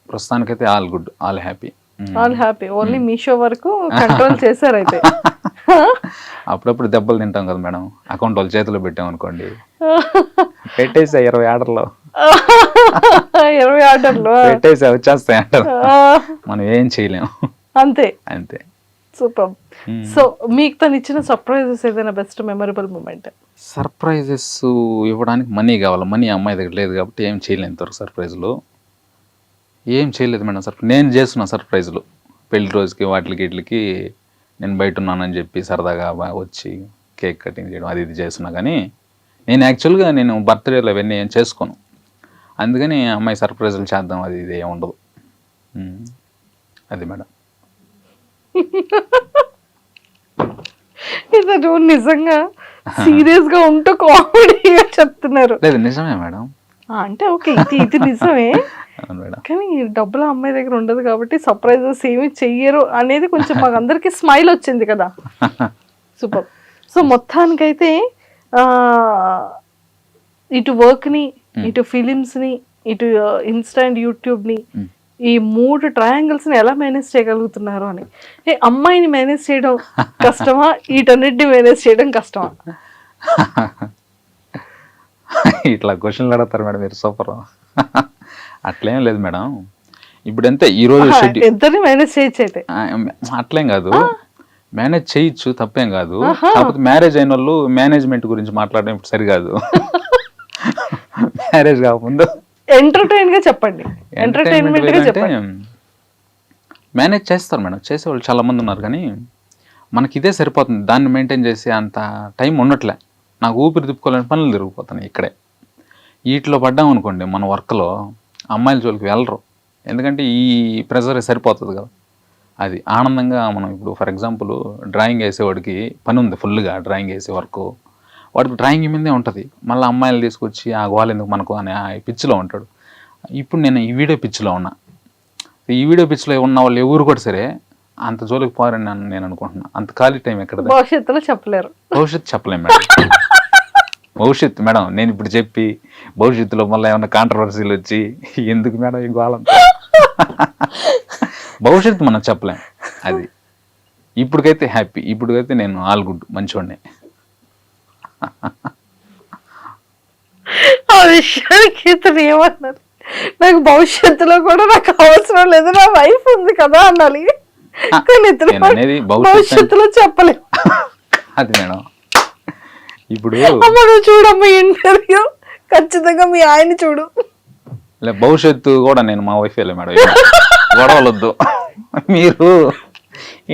ప్రస్తుతానికైతే all good, all happy. Only Meesho వరకు కంట్రోల్ చేశారు అయితే. అప్పుడప్పుడు దెబ్బలు తింటాం కదా మేడం, అకౌంట్ వాళ్ళ చేతిలో పెట్టాం అనుకోండి, పెట్టేసా 20 ఆర్డర్లు, 20 ఆర్డర్లు పెట్టేసా వచ్చేస్తాయి అంటారు, మనం ఏం చేయలేము. అంతే అంతే. సూపర్. సో మీకు తను ఇచ్చిన సర్ప్రైజెస్ ఏదైనా బెస్ట్ మెమరబుల్ మూమెంట్? సర్ప్రైజెస్ ఇవ్వడానికి మనీ కావాలి, మనీ అమ్మాయి దగ్గర లేదు కాబట్టి ఏం చేయలేదు ఇంతవరకు. సర్ప్రైజ్లు ఏం చేయలేదు మేడం. నేను చేస్తున్నా సర్ప్రైజ్లు, పెళ్లి రోజుకి వీటికి నేను బయట ఉన్నానని చెప్పి సరదాగా వచ్చి కేక్ కటింగ్ చేయడం అది ఇది చేస్తున్నా. కానీ నేను యాక్చువల్గా నేను బర్త్డేలు అవన్నీ ఏం చేసుకోను, అందుకని అమ్మాయి సర్ప్రైజ్లు చేద్దాం అది ఇది ఏమి ఉండదు. అది మేడం. ఇతను నిజంగా సీరియస్ గా ఉంటూ కామెడీగా చెప్తున్నారు. లేదు నిజమే మేడం. అంటే ఓకే, ఇది నిజమే. అవును మేడం. కానీ డబ్బులు అమ్మాయి దగ్గర ఉండదు కాబట్టి సర్ప్రైజెస్ ఏమి చెయ్యరు అనేది కొంచెం మాకు అందరికి స్మైల్ వచ్చింది కదా. సూపర్. సో మొత్తానికైతే ఇటు వర్క్ ని, ఇటు ఫిలిమ్స్ ని, ఇటు ఇన్స్టా అండ్ యూట్యూబ్ ని, ఈ 3 ట్రయాంగిల్స్ ని ఎలా మేనేజ్ చేయగలుగుతున్నారు అని. అమ్మాయిని మేనేజ్ చేయడం కష్టమా, వీటన్నిటిని మేనేజ్ చేయడం కష్టమా? ఇట్లా క్వశ్చన్లు అడుగుతారు మేడం మీరు, సూపర్. అట్లేం లేదు మేడం. ఇప్పుడు అంతే ఈరోజు ఇద్దరిని మేనేజ్ చేయొచ్చు అయితే. అట్లేం కాదు, మేనేజ్ చేయొచ్చు, తప్పేం కాదు. కాకపోతే మ్యారేజ్ అయిన వాళ్ళు మేనేజ్మెంట్ గురించి మాట్లాడడం ఇప్పుడు సరికాదు. మ్యారేజ్ కాకముందు ఎంటర్టైన్ గా చెప్పండి. ఎంటర్టైన్మెంట్ గా చెప్పండి. మేనేజ్ చేస్తారు మేడం, చేసేవాళ్ళు చాలా మంది ఉన్నారు. కానీ మనకి ఇదే సరిపోతుంది, దాన్ని మెయింటైన్ చేసే అంత టైం ఉండట్లే. నాకు ఊపిరి తిప్పుకోలేని పనులు తిరిగిపోతున్నాయి ఇక్కడే. వీటిలో పడ్డాం అనుకోండి మన వర్క్లో, అమ్మాయిల జోలికి వెళ్ళరు. ఎందుకంటే ఈ ప్రెజర్ సరిపోతుంది కదా. అది ఆనందంగా మనం ఇప్పుడు ఫర్ ఎగ్జాంపుల్ డ్రాయింగ్ వేసేవాడికి పని ఉంది ఫుల్గా, డ్రాయింగ్ వేసే వరకు వాడికి డ్రాయింగ్ మీదే ఉంటుంది. మళ్ళీ అమ్మాయిలు తీసుకొచ్చి ఆ గోల ఎందుకు మనకు అని ఆ పిచ్చిలో ఉంటాడు. ఇప్పుడు నేను ఈ వీడియో పిచ్చిలో ఉన్నా. ఈ వీడియో పిచ్చిలో ఉన్న వాళ్ళు ఎవరు కూడా సరే అంత జోలికి పోరని నేను అనుకుంటున్నా. అంత ఖాళీ టైం ఎక్కడ? భవిష్యత్తులో చెప్పలేరు. భవిష్యత్తు చెప్పలేము మేడం. భవిష్యత్తు మేడం నేను ఇప్పుడు చెప్పి భవిష్యత్తులో మళ్ళీ ఏమైనా కాంట్రవర్సీలు వచ్చి ఎందుకు మేడం ఈ గోలంతా. భవిష్యత్తు మనం చెప్పలేం. అది ఇప్పటికైతే హ్యాపీ, ఇప్పటికైతే నేను ఆల్ గుడ్, మంచివాడిని. ఆ విషయానికి ఇతను ఏమన్నారు, నాకు భవిష్యత్తులో కూడా నాకు అవసరం లేదు, నా వైఫ్ ఉంది కదా అనాలి. కానీ భవిష్యత్తులో చెప్పలేదు. అది మేడం ఇప్పుడు నువ్వు చూడమ్మా ఇంటర్వ్యూ, ఖచ్చితంగా మీ ఆయన చూడు. భవిష్యత్తు కూడా నేను మా వైఫ్ వెళ్ళే మేడం, గొడవలు వద్దు. మీరు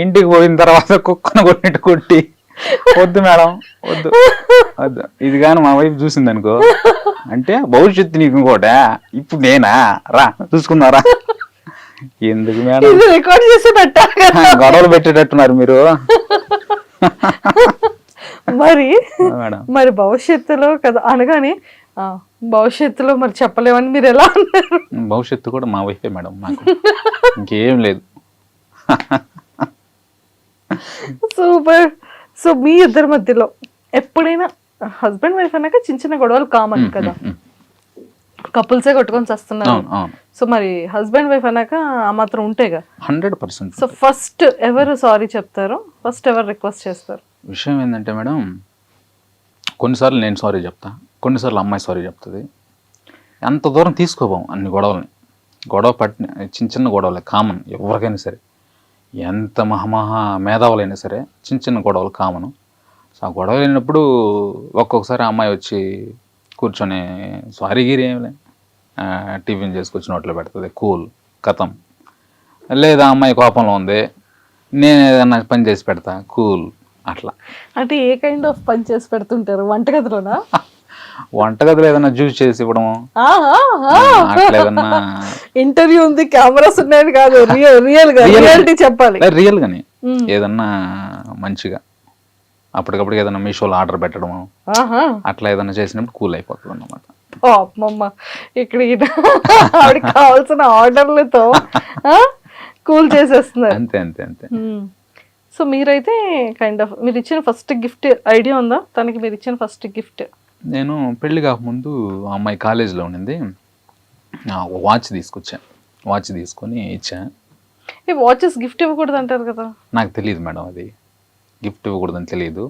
ఇంటికి పోయిన తర్వాత కుక్కను కొట్టినట్టు కొట్టి వద్దు మేడం, వద్దు వద్దు. ఇది కానీ మా వైఫ్ చూసింది అనుకో, అంటే భవిష్యత్తు నీకు ఇంకోట, ఇప్పుడు నేనా రా చూసుకున్నారా. ఎందుకు మేడం రికార్డ్ చేసి పెట్టాలి, గొడవలు పెట్టేటట్టున్నారు మీరు. మరి భవిష్యత్తులో కదా అనగానే భవిష్యత్తులో మరి చెప్పలేమని మీరు ఎలా అన్నారు? భవిష్యత్తు కూడా మా వైఫే మేడం, మాకు ఇంకేం లేదు. సూపర్. సో మీ ఇద్దరి మధ్యలో ఎప్పుడైనా హస్బెండ్ వైఫ్ అన్నాక చిన్న చిన్న గొడవలు కామన్ కదా, కపుల్సే కొట్టుకొని వస్తున్నారు. సో మరి హస్బెండ్ వైఫ్ అన్నాక ఆ మాత్రం ఉంటాయిగా 100%. సో ఫస్ట్ ఎవరు సారీ చెప్తారు, ఫస్ట్ ఎవరు రిక్వెస్ట్ చేస్తారు? విషయం ఏంటంటే మేడం, కొన్నిసార్లు నేను సారీ చెప్తా, కొన్నిసార్లు అమ్మాయి సారీ చెప్తుంది. అంత దూరం తీసుకోపోం అన్ని గొడవల్ని. గొడవ పట్టిన చిన్న చిన్న గొడవలే కామన్, ఎవరికైనా సరే, ఎంత మహా మేధావులైనా సరే చిన్న చిన్న గొడవలు కామను. సో ఆ గొడవ లేనప్పుడు ఒక్కొక్కసారి అమ్మాయి వచ్చి కూర్చొని సారీ గిరి ఏమిలే టిఫిన్ చేసుకొచ్చి నోట్లో పెడుతుంది, కూల్ కథం. లేదా అమ్మాయి కోపంలో ఉంది, నేను ఏదన్నా పని చేసి పెడతా, కూల్. అట్లా అంటే ఏ కైండ్ ఆఫ్ పని చేసి పెడుతుంటారు? వంటగదిలోనా? వంటగదిలో ఏదైనా జ్యూస్ చేసి ఇవ్వడము, అట్లా ఏదన్నా. ఇంటర్వ్యూ ఉంది, కెమెరాస్ ఉన్నాయని కాదు, రియాలిటీ చెప్పాలి. రియల్ గానే ఏదన్నా మంచిగా అప్పటికప్పుడు ఏదైనా మీషోలో ఆర్డర్ పెట్టడము, అట్లా ఏదైనా చేసినప్పుడు కూల్ అయిపోతుంది అన్నమాట. అమ్మమ్మ, ఇక్కడ ఆవిడకి కావాల్సిన ఆర్డర్లతో కూల్ చేసేస్తున్నారు. అంతే అంతే అంతే. సో మీరైతే కైండ్ ఆఫ్ మీరు ఇచ్చిన ఫస్ట్ గిఫ్ట్ ఐడియా ఉందా తనకి? మీరు ఇచ్చిన ఫస్ట్ గిఫ్ట్? నేను పెళ్లి కాకముందు అమ్మాయి కాలేజీలో ఉండింది, వాచ్ తీసుకొచ్చాను. వాచ్ తీసుకొని ఇచ్చాను. ఈ వాచెస్ గిఫ్ట్ ఇవ్వకూడదు అంటారు కదా? నాకు తెలియదు మేడం, అది గిఫ్ట్ ఇవ్వకూడదని తెలియదు.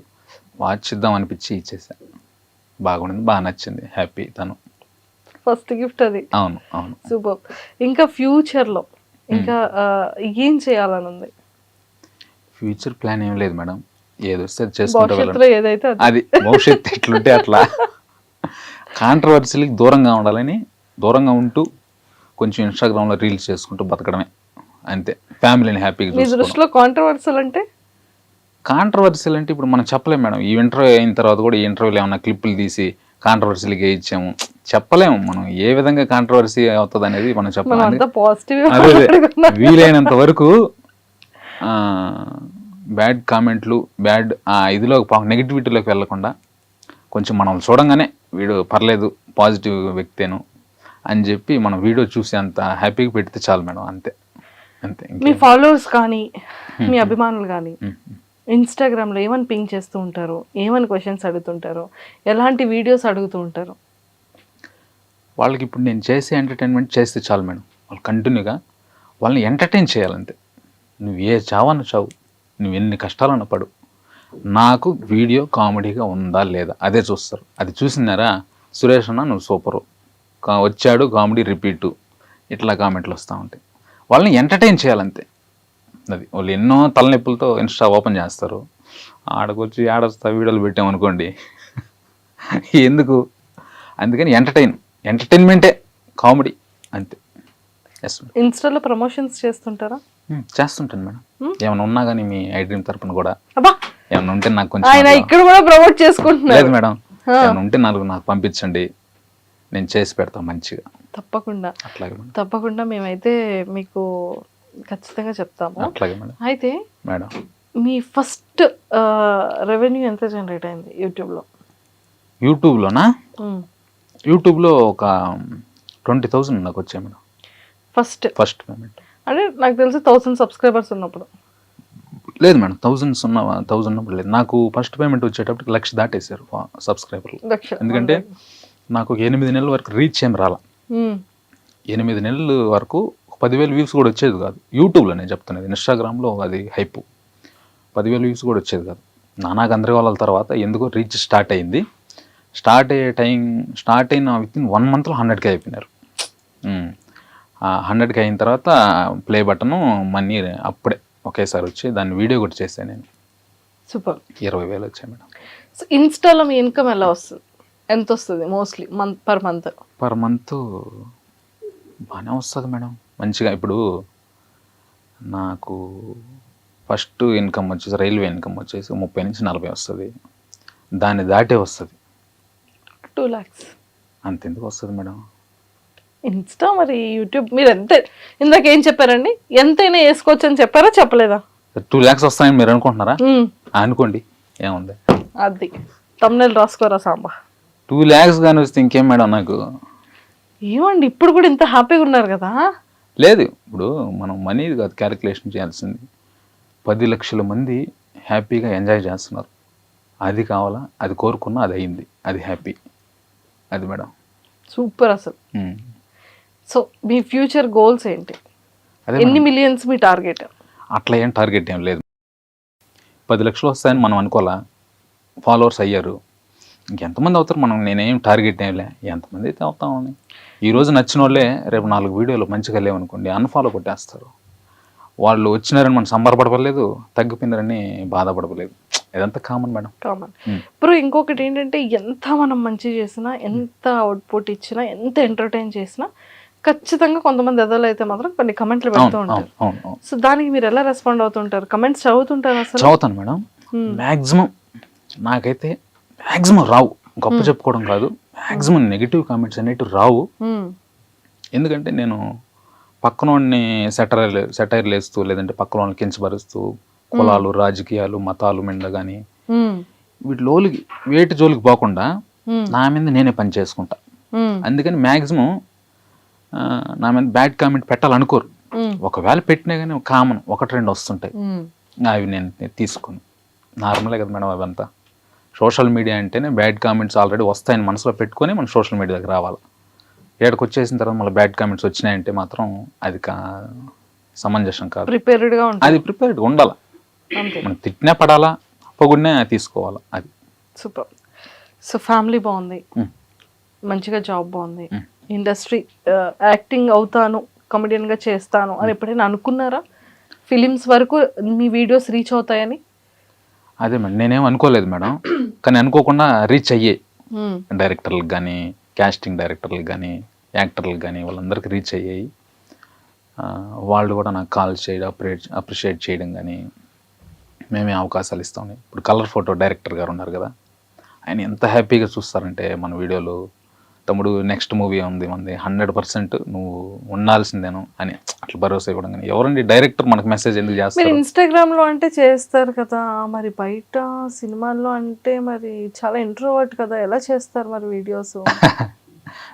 వాచ్ ఇద్దాం అనిపించి ఇచ్చేసాను. బాగుండింది, బాగా నచ్చింది, హ్యాపీ తను. ఫస్ట్ గిఫ్ట్ అది. అవును అవును. సూపర్. ఇంకా ఫ్యూచర్లో ఇంకా ఏం చేయాలని ఉంది? ఫ్యూచర్ ప్లాన్ ఏం లేదు మేడం, ఏది వస్తే చేసుకుంటూ ఏదైతే అది భవిష్యత్తు ఎట్లుంటే అట్లా. కాంట్రవర్సీలకి దూరంగా ఉండాలని, దూరంగా ఉంటూ కొంచెం ఇన్స్టాగ్రామ్లో రీల్స్ చేసుకుంటూ బతకడమే అంతే. ఫ్యామిలీని హ్యాపీగా. మీ దృష్టిలో కాంట్రవర్సీలు అంటే? కాంట్రవర్సీలు అంటే ఇప్పుడు మనం చెప్పలేం మేడం. ఈ ఇంటర్వ్యూ అయిన తర్వాత కూడా ఈ ఇంటర్వ్యూలో ఏమన్నా క్లిప్పులు తీసి కాంట్రవర్సీలకి ఇచ్చాము చెప్పలేము మనం ఏ విధంగా కాంట్రవర్సీ అవుతుంది అనేది మనం మనం చెప్పాలి. అంతా పాజిటివ్ అదే వీలైనంత వరకు బ్యాడ్ కామెంట్లు బ్యాడ్ ఇదిలో నెగిటివిటీలోకి వెళ్ళకుండా కొంచెం మనం చూడంగానే వీడు పర్లేదు పాజిటివ్ వ్యక్తేను అని చెప్పి మనం వీడియో చూసి అంత హ్యాపీగా పెడితే చాలు మేడం. అంతే అంతే. మీ ఫాలోవర్స్ కానీ మీ అభిమానులు కానీ ఇన్స్టాగ్రామ్లో ఏమని పింక్ చేస్తూ ఉంటారు, ఏమని క్వశ్చన్స్ అడుగుతుంటారు, ఎలాంటి వీడియోస్ అడుగుతూ ఉంటారు? వాళ్ళకి ఇప్పుడు నేను చేసే ఎంటర్టైన్మెంట్ చేస్తే చాలు మేడం. వాళ్ళు కంటిన్యూగా వాళ్ళని ఎంటర్టైన్ చేయాలంతే. నువ్వు ఏ చావన్న చావు, నువ్వు ఎన్ని కష్టాలన్న పడు, నాకు వీడియో కామెడీగా ఉందా లేదా అదే చూస్తారు. అది చూసినారా సురేష్ అన్న నువ్వు సూపరు, వచ్చాడు కామెడీ రిపీటు, ఇట్లా కామెంట్లు వస్తూ ఉంటాయి. వాళ్ళని ఎంటర్టైన్ చేయాలంతే. అది వాళ్ళు ఎన్నో తలనొప్పులతో ఇన్స్టా ఓపెన్ చేస్తారు, ఆడకొచ్చి ఆడొస్తా వీడియోలు పెట్టామనుకోండి ఎందుకు. అందుకని ఎంటర్టైన్మెంటే కామెడీ అంతే. ఎస్ ఇన్స్టాలో ప్రమోషన్స్ చేస్తుంటారా? చేస్తుంటాను మేడం. ఏమైనా ఉన్నా కానీ మీ ఐ డ్రీమ్ తరపున కూడా అబ్బా ఏమైనా ఉంటే నాకు కొంచెం ఆయన ఇక్కడ కూడా ప్రమోట్ చేసుకుంటున్నారు. లేదు మేడం, ఏమైనా ఉంటే నాకు పంపించండి, నేను చేసి పెడతాను మంచిగా. తప్పకుండా అట్లాగే మేడం, తప్పకుండా మేమైతే మీకు ఖచ్చితంగా చెప్తాము. అట్లాగే మేడం. అయితే మేడం మీ ఫస్ట్ రెవెన్యూ ఎంత జనరేట్ అయింది యూట్యూబ్లో? యూట్యూబ్లోనా? యూట్యూబ్లో ఒక 20,000 నాకు వచ్చాయి మేడం ఫస్ట్ పేమెంట్. అంటే నాకు తెలిసి 1000 సబ్స్క్రైబర్స్ ఉన్నప్పుడు. లేదు మేడం, 1000 ఉన్నప్పుడు లేదు. నాకు ఫస్ట్ పేమెంట్ వచ్చేటప్పటికి 1,00,000 దాటేశారు సబ్స్క్రైబర్లు. ఎందుకంటే నాకు ఒక 8 నెలల వరకు రీచ్ ఏం రాలా. 8 నెలల వరకు 10,000 వ్యూస్ కూడా వచ్చేది కాదు యూట్యూబ్లో. నేను చెప్తున్నది ఇన్స్టాగ్రామ్లో అది హైప్. 10,000 వ్యూస్ కూడా వచ్చేది కాదు. నానా గందరగోళాల తర్వాత ఎందుకో రీచ్ స్టార్ట్ అయింది. స్టార్ట్ అయిన వితిన్ 1 monthలో 100K అయిపోయినారు. 100K అయిన తర్వాత ప్లే బటను మనీ అప్పుడే ఒకేసారి వచ్చి దాన్ని వీడియో కూడా చేశాను నేను. సూపర్. 20,000 వచ్చాయి మేడం. సో ఇన్స్టాలో మీ ఇన్కమ్ ఎలా వస్తుంది, ఎంత వస్తుంది మోస్ట్లీ పర్ మంత్? బాగానే వస్తుంది మేడం మంచిగా. ఇప్పుడు నాకు ఫస్ట్ ఇన్కమ్ వచ్చేసి రైల్వే ఇన్కమ్ వచ్చేసి 30 నుంచి 40 వస్తుంది. దాన్ని దాటే వస్తుంది 2 lakhs. అంతెందుకు వస్తుంది మేడం? ఇన్స్టా మరి యూట్యూబ్ మీరు ఎంత ఇందాక ఏం చెప్పారండి, ఎంతైనా వేసుకోవచ్చు అని చెప్పారా చెప్పలేదా? 2 lakhs వస్తాయని మీరు అనుకుంటున్నారా? అనుకోండి, ఏముంది. అది తమ్నెల్ రాసుకోరా సాంబా. 2 lakhs కానీ వస్తే ఇంకేం మేడం నాకు. ఏమండి ఇప్పుడు కూడా ఇంత హ్యాపీగా ఉన్నారు కదా? లేదు, ఇప్పుడు మనం మనీ కాదు క్యాలిక్యులేషన్ చేయాల్సింది. 10 లక్షల మంది హ్యాపీగా ఎంజాయ్ చేస్తున్నారు. అది కావాలా, అది కోరుకున్నా అది అయింది, అది హ్యాపీ. అది మేడం సూపర్ అసలు. సో మీ ఫ్యూచర్ గోల్స్ ఏంటి? ఎన్ని మిలియన్స్ మీ టార్గెట్? అట్లా ఏం టార్గెట్ ఏం లేదు. 10 లక్షలు వస్తాయని మనం అనుకోవాలా, ఫాలోవర్స్ అయ్యారు, ఇంకెంతమంది అవుతారు మనం. నేనేం టార్గెట్ ఏమిలే, ఎంతమంది అయితే అవుతామని. ఈరోజు నచ్చిన వాళ్ళే రేపు 4 వీడియోలు మంచిగా లేవనుకోండి అన్ఫాలో కొట్టేస్తారు. వాళ్ళు వచ్చినారని మనం సంబరపడలేదు, తగ్గిపోయినారని బాధపడలేదు. ఇదంతా కామన్ మేడం. కామన్. ఇప్పుడు ఇంకొకటి ఏంటంటే ఎంత మనం మంచి చేసినా, ఎంత అవుట్పుట్ ఇచ్చినా, ఎంత ఎంటర్టైన్ చేసినా ఖచ్చితంగా కొంతమంది ఎదలు అయితే మాత్రం కొన్ని కమెంట్లు పెడుతూ ఉంటారు. సో దానికి మీరు ఎలా రెస్పాండ్ అవుతుంటారు? కమెంట్స్ చదువుతుంటారు? అసలు చదువుతాను మేడం. మ్యాక్సిమం నాకైతే మ్యాక్సిమం రావు, గొప్ప చెప్పుకోవడం కాదు, మ్యాక్సిమం నెగిటివ్ కామెంట్స్ అనేవి రావు. ఎందుకంటే నేను పక్కనోడిని సెటైర్లు వేస్తూ లేదంటే పక్కనోడిని కించపరుస్తూ కులాలు, రాజకీయాలు, మతాలు మీద కానీ వేటి జోలికి పోకుండా నా మీద నేనే పని చేసుకుంటా. అందుకని మ్యాక్సిమం నా మీద బ్యాడ్ కామెంట్ పెట్టాలనుకోరు. ఒకవేళ పెట్టినా కానీ కామన్ 1-2 వస్తుంటాయి, అవి నేను తీసుకుని నార్మలే కదా మేడం. అవంతా సోషల్ మీడియా అంటేనే బ్యాడ్ కామెంట్స్ ఆల్రెడీ వస్తాయని మనసులో పెట్టుకొని మనం సోషల్ మీడియా దగ్గర రావాలి. ఏడకి వచ్చేసిన తర్వాత మళ్ళీ బ్యాడ్ కామెంట్స్ వచ్చినాయంటే మాత్రం అది సమంజసం కాదు. అది ప్రిపేర్డ్గా ఉండాలి. మనం తిట్టినా పడాలా, పొగుడినా తీసుకోవాలా. అది సూపర్. సో ఫ్యామిలీ బాగుంది, మంచిగా జాబ్ బాగుంది, ఇండస్ట్రీ యాక్టింగ్ అవుతాను, కమెడియన్గా చేస్తాను అని ఎప్పుడైనా అనుకున్నారా? ఫిలిమ్స్ వరకు మీ వీడియోస్ రీచ్ అవుతాయని? అదే మేడం, నేనేం అనుకోలేదు మేడం. కానీ అనుకోకుండా రీచ్ అయ్యే డైరెక్టర్లకు కానీ, కాస్టింగ్ డైరెక్టర్లకు కానీ, యాక్టర్లకు కానీ వాళ్ళందరికీ రీచ్ అయ్యాయి. వాళ్ళు కూడా నాకు కాల్ చేయడం, అప్రిషియేట్ చేయడం కానీ, మేమే అవకాశాలు ఇస్తామని. ఇప్పుడు కలర్ ఫోటో డైరెక్టర్ గారు ఉన్నారు కదా, ఆయన ఎంత హ్యాపీగా చూస్తారంటే మన వీడియోలు, తమ్ముడు నెక్స్ట్ మూవీ ఉంది మనది 100% నువ్వు ఉండాల్సిందేను అని అట్లా భరోసా ఇవ్వడం. కానీ ఎవరండి డైరెక్టర్ మనకు మెసేజ్ ఎందుకు మీరు చేస్తారు? ఇన్స్టాగ్రామ్ లో అంటే చేస్తారు కదా, మరి బయట సినిమాల్లో అంటే మరి చాలా ఇంట్రోవర్ట్ కదా, ఎలా చేస్తారు మరి వీడియోస్?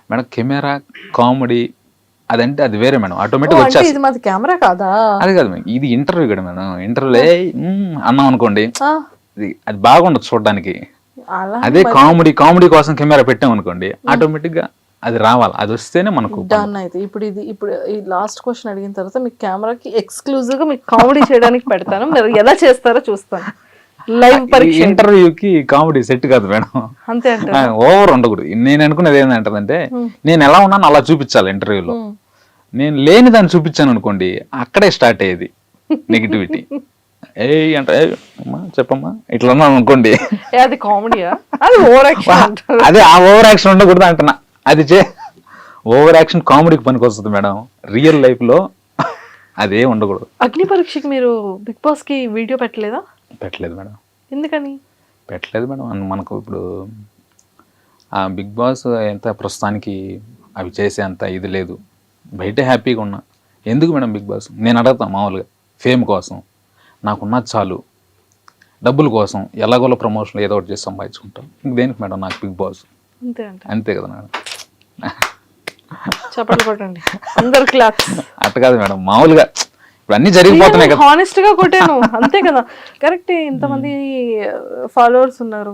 మేడం కెమెరా కామెడీ అదంటే అది వేరే మేడం, ఆటోమేటిక్ వచ్చేస్తుంది. ఇది మాది కెమెరా కాదా? అది కాదు మేడం, ఇది ఇంటర్వ్యూ కదా మేడం. ఇంటర్వ్యూలో అన్నాం అనుకోండి, ఆ, అది బాగుండదు చూడడానికి. అలా అదే కామెడీ కోసం కెమెరా పెట్టాం అనుకోండి, ఆటోమేటిక్ గా అది రావాలి, అది వస్తేనే మనకు. డన్. అయితే ఇప్పుడు ఈ లాస్ట్ క్వశ్చన్ అడిగిన తర్వాత మీకు కెమెరాకి ఎక్స్క్లూజివ్ గా మీకు కామెడీ చేయడానికి పెడతాను, మీరు ఎలా చేస్తారో చూస్తాను. లైవ్ పరీక్ష. ఇంటర్వ్యూకి కామెడీ సెట్ కాదు మేడం, అంతే అంటే ఓవర్ ఉండకూడదు. నేను అనుకున్నది ఏంటంటే నేను ఎలా ఉన్నాను అలా చూపించాలి ఇంటర్వ్యూలో. నేను లేని దాన్ని చూపించాను అనుకోండి, అక్కడే స్టార్ట్ అయ్యేది నెగిటివిటీ. అంటే అమ్మా చెప్పమ్మా ఇట్లా ఉన్నాను అనుకోండి, అది కామెడీయా? అది ఓవర్ యాక్షన్. అదే ఆ ఓవర్ యాక్షన్ ఉండకూడదు అంటున్నా. అది ఓవర్ యాక్షన్ కామెడీకి పనికి వస్తుంది మేడం, రియల్ లైఫ్ లో అదే ఉండకూడదు. అగ్ని పరీక్షకి మీరు బిగ్ బాస్ కి వీడియో పెట్టలేదా? పెట్టలేదు మేడం. ఎందుకని పెట్టలేదు మేడం? మనకు ఇప్పుడు ఆ బిగ్ బాస్ ఎంత ప్రస్తుతానికి అవి చేసే అంత ఇది లేదు, బయట హ్యాపీగా ఉన్నా. ఎందుకు మేడం బిగ్ బాస్? నేను అడుగుతాను మామూలుగా, ఫేమ్ కోసం నాకున్నది చాలు, డబ్బుల కోసం ఎలాగోలో ప్రమోషన్ ఏదో ఒకటి చేసి సంపాదించుకుంటాం. ఇంక దేనికి మేడం నాకు బిగ్ బాస్? అంతే అంటే అంతే కదా మేడం. చప్పట్లు కొట్టండి అందరు క్లాప్స్. అట్ట కాదు మేడం, మామూలుగా ఇప్పుడు అన్ని జరిగిపోతున్నాయి కదా. హానెస్ట్ గా కొట్టాను అంతే కదా. కరెక్టే, ఇంతమంది ఫాలోవర్స్ ఉన్నారు,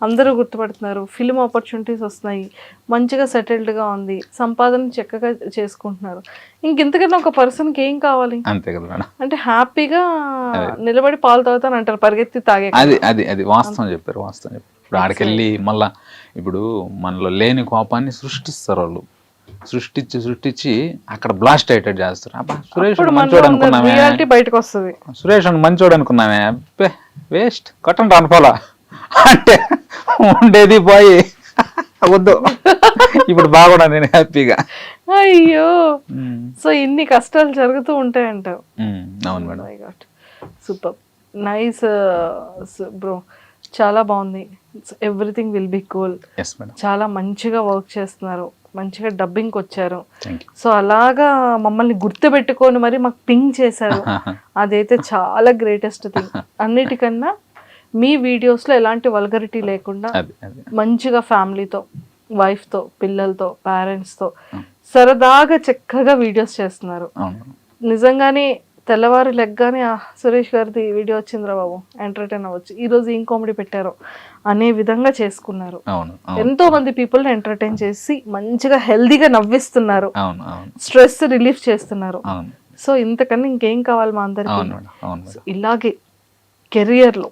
అందరూ గుర్తుపడుతున్నారు, ఫిల్మ్ ఆపర్చునిటీస్ వస్తున్నాయి, మంచిగా సెటిల్డ్గా ఉంది, సంపాదన చక్కగా చేసుకుంటున్నారు. ఇంకెంతకన్నా ఒక పర్సన్కి ఏం కావాలి? అంతే కదా మేడం. అంటే హ్యాపీగా నిలబడి పాలు తాగుతాను అంటారు, పరిగెత్తి తాగే. అది వాస్తవం చెప్పారు, వాస్తవం చెప్పారు. ఇప్పుడు ఆడికెళ్ళి మళ్ళా ఇప్పుడు మనలో లేని కోపాన్ని సృష్టిస్తారు వాళ్ళు, సృష్టించి అక్కడ బ్లాస్ట్ అయ్యేటట్టు చేస్తారు. అబ్బా సురేష్ మంచోడు అనుకున్నామే, బయటకు వస్తుంది. సురేష్ మంచోడు అనుకున్నామే, అబ్బే వేస్ట్ కొట్టండి అనుకోవాలా అంటే ఉండేది పోయి వద్దు. ఇప్పుడు బాగున్నా నేను హ్యాపీగా. అయ్యో, సో ఇన్ని కష్టాలు జరుగుతూ ఉంటాయంటావు. అవును మేడం. సూపర్ నైస్ బ్రో, చాలా బాగుంది. Everything will be cool. చాలా మంచిగా వర్క్ చేస్తున్నారు, మంచిగా డబ్బింగ్కి వచ్చారు. సో అలాగా మమ్మల్ని గుర్తుపెట్టుకొని మరి మాకు పింగ్ చేశారు, అదైతే చాలా గ్రేటెస్ట్ థింగ్. అన్నిటికన్నా మీ వీడియోస్లో ఎలాంటి వల్గరిటీ లేకుండా మంచిగా ఫ్యామిలీతో, వైఫ్తో, పిల్లలతో, పేరెంట్స్తో సరదాగా చక్కగా వీడియోస్ చేస్తున్నారు. నిజంగానే తెల్లవారు లెగ్గానే సురేష్ గారిది వీడియో వచ్చిందిరా బాబు, ఎంటర్టైన్ అవ్వచ్చు, ఈరోజు ఏం కామెడీ పెట్టారో అనే విధంగా చేసుకున్నారు. ఎంతో మంది పీపుల్ని ఎంటర్టైన్ చేసి మంచిగా హెల్దీగా నవ్విస్తున్నారు, స్ట్రెస్ రిలీఫ్ చేస్తున్నారు. సో ఇంతకన్నా ఇంకేం కావాలి మా అందరికి? ఇలాగే కెరియర్లో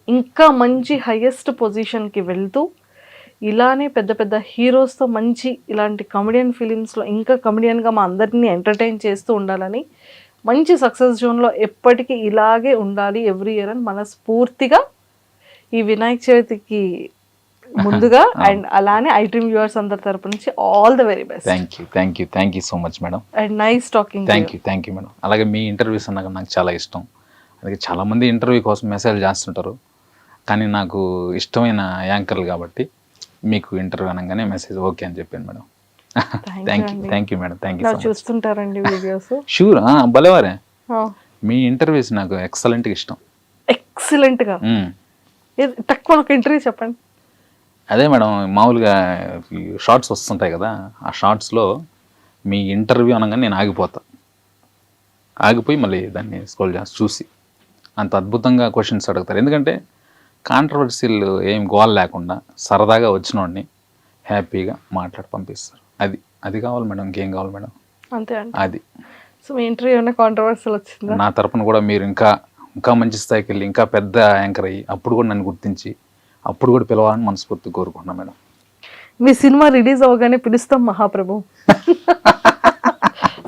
ఇంకా మంచి హైయెస్ట్ పొజిషన్కి వెళ్తూ ఇలానే పెద్ద పెద్ద హీరోస్తో మంచి ఇలాంటి కమెడియన్ ఫిలిమ్స్లో ఇంకా కమెడియన్గా మా అందరినీ ఎంటర్టైన్ చేస్తూ ఉండాలని, మంచి సక్సెస్ జోన్లో ఎప్పటికీ ఇలాగే ఉండాలి ఎవ్రీ ఇయర్ అని మనస్ఫూర్తిగా ఈ వినాయక చవితికి ముందుగా అండ్ అలానే ఐ డ్రీమ్ వ్యూవర్స్ అందరి తరపు నుంచి all the very best. Thank you so much madam. And nice talking. Thank you madam. అలాగే మీ ఇంటర్వ్యూస్ అన్నాక నాకు చాలా ఇష్టం. అలాగే చాలామంది ఇంటర్వ్యూ కోసం మెసేజ్ చేస్తుంటారు, కానీ నాకు ఇష్టమైన యాంకర్లు కాబట్టి మీకు ఇంటర్వ్యూ అనగానే మెసేజ్ ఓకే అని చెప్పాను madam. Thank you madam. Thank you. చూస్తుంటారండి వీడియోస్? షూర్, భలేవారే. మీ ఇంటర్వ్యూస్ నాకు ఎక్సలెంట్గా ఇష్టం. ఎక్సలెంట్గా తక్కువ ఒక ఇంటర్వ్యూ చెప్పండి. అదే మేడం, మామూలుగా షార్ట్స్ వస్తుంటాయి కదా, ఆ షార్ట్స్లో మీ ఇంటర్వ్యూ అనగానే నేను ఆగిపోయి మళ్ళీ దాన్ని స్క్రోల్ చేసి చూసి అంత అద్భుతంగా క్వశ్చన్స్ అడుగుతారు. ఎందుకంటే కాంట్రవర్సీలు ఏం గోల్ లేకుండా సరదాగా వచ్చినోడిని హ్యాపీగా మాట్లాడి పంపిస్తారు. అది కావాలి మేడం, ఇంకేం కావాలి మేడం? అంతే అండి. అది సో మీ ఇంటర్వ్యూ ఏమైనా కాంట్రవర్సీలు వచ్చిందా? నా తరపున కూడా మీరు ఇంకా మంచి స్థాయికి వెళ్ళి ఇంకా పెద్ద యాంకర్ అయ్యి అప్పుడు కూడా నన్ను గుర్తించి అప్పుడు కూడా పిలవాలని మనస్ఫూర్తి కోరుకుంటున్నాను మేడం. మీ సినిమా రిలీజ్ అవ్వగానే పిలుస్తాం మహాప్రభు.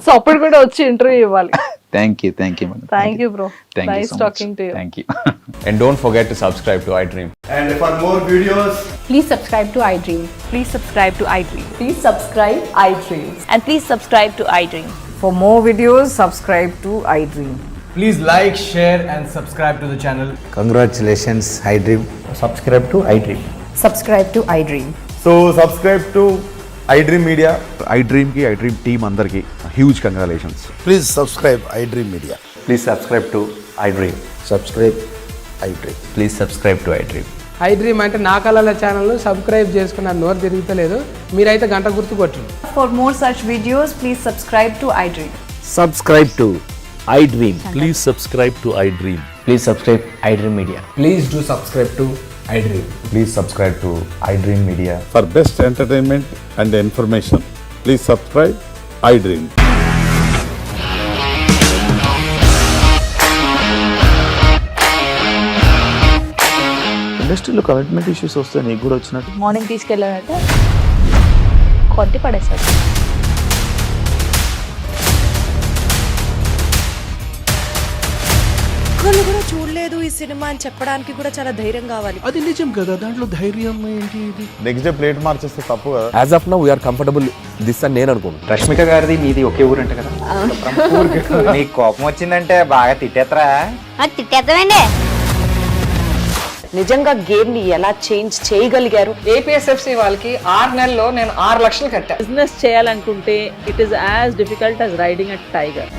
సో అప్పుడు కూడా వచ్చి ఇంటర్వ్యూ ఇవ్వాలి. Thank you madam. Thank you bro. Thank nice you so talking much. to you. Thank you. And don't forget to subscribe to iDream. And for more videos, please subscribe to iDream. Please subscribe to iDream. Please subscribe iDream. And please subscribe to iDream. For more videos, subscribe to iDream. Please like, share, and subscribe to the channel. Congratulations, iDream. Subscribe to iDream. Subscribe to iDream. So subscribe to iDream Media. iDream team అందరికి huge congratulations. Please subscribe iDream Media. Please subscribe to iDream. Subscribe iDream. Please subscribe to iDream. iDream అంటే నా కళల channel subscribe చేసుకున్న నోరు తిరుగుతలేదు, మీరైతే గంట గుర్తు కొట్టండి. For more such videos, please subscribe to iDream. Subscribe to iDream. Please subscribe to iDream. Please subscribe iDream Media. Please do subscribe to iDream. Please subscribe to iDream Media. For best entertainment and information, please subscribe iDream. ఇండస్ట్రీలో commitment issues వస్తే నీకు కూడా వచ్చినట్టు morning తీసుకెళ్ళాలంటే కొట్టి పడేసాడు. ఒక్కళ్ళు కూడా చూడలేదు ఈ సినిమా అని చెప్పడానికి కూడా చాలా ధైర్యం కావాలి. అది నిజం కదా, దాంట్లో ధైర్యం ఏంటి? ఇది నెక్స్ట్ డే ప్లేట్ మార్చేస్తే తప్పు కదా. As of now we are comfortable this అని నేను అనుకుంటున్నాను. రష్మిక గారిది మీది ఒకే ఊరు అంట కదా. నీకు కోపం వచ్చిందంటే బాగా తిట్టేత్తరా? తిట్టేద్దామండి. నిజంగా గేమ్ ని ఎలా చేంజ్ చేయగలిగారు? ఏపీఎస్ఎఫ్సి వాళ్ళకి 6 నెలల్లో నేను 6 లక్షలు కట్టా. బిజినెస్ చేయాలనుకుంటే it is as difficult as riding a tiger.